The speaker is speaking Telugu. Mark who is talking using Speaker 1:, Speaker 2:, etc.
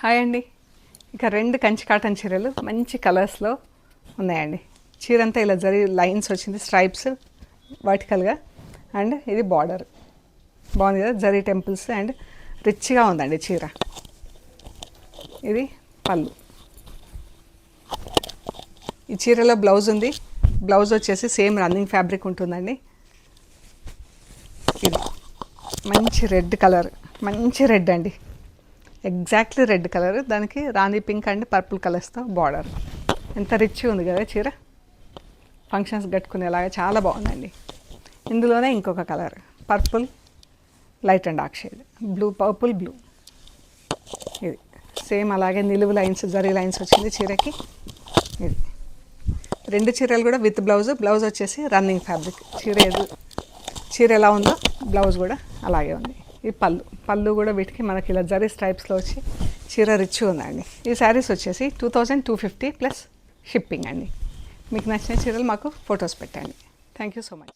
Speaker 1: హాయ్ అండి. ఇక 2 కంచి కాటన్ చీరలు మంచి కలర్స్లో ఉన్నాయండి. చీర అంతా ఇలా లైన్స్ వచ్చింది, స్ట్రైప్స్ వర్టికల్గా, అండ్ ఇది బార్డర్ బాగుంది కదా, జరీ టెంపుల్స్, అండ్ రిచ్గా ఉందండి చీర. ఇది పళ్ళు. ఈ చీరలో బ్లౌజ్ ఉంది. బ్లౌజ్ వచ్చేసి సేమ్ రన్నింగ్ ఫ్యాబ్రిక్ ఉంటుందండి. ఇది మంచి రెడ్ కలర్, మంచి రెడ్ అండి, ఎగ్జాక్ట్లీ రెడ్ కలర్, దానికి రాణి పింక్ అండ్ పర్పుల్ కలర్స్తో బార్డర్. ఎంత రిచ్ ఉంది కదా చీర, ఫంక్షన్స్ కట్టుకునేలాగా చాలా బాగుందండి. ఇందులోనే ఇంకొక colour purple, light and dark shade, blue, purple blue. ఇది సేమ్ అలాగే నిలువు లైన్స్, జరీ లైన్స్ వచ్చింది చీరకి. ఇది 2 చీరలు కూడా విత్ బ్లౌజ్. బ్లౌజ్ వచ్చేసి రన్నింగ్ ఫ్యాబ్రిక్. చీర ఎలా ఉందో బ్లౌజ్ కూడా అలాగే ఉంది. ఈ పళ్ళు కూడా వీటికి మనకి ఇలా జరీ స్ట్రైప్స్లో వచ్చి చీర రిచ్ ఉందండి. ఈ శారీస్ వచ్చేసి 2250 ప్లస్ షిప్పింగ్ అండి. మీకు నచ్చిన చీరలు మాకు ఫొటోస్ పెట్టండి. Thank you so much.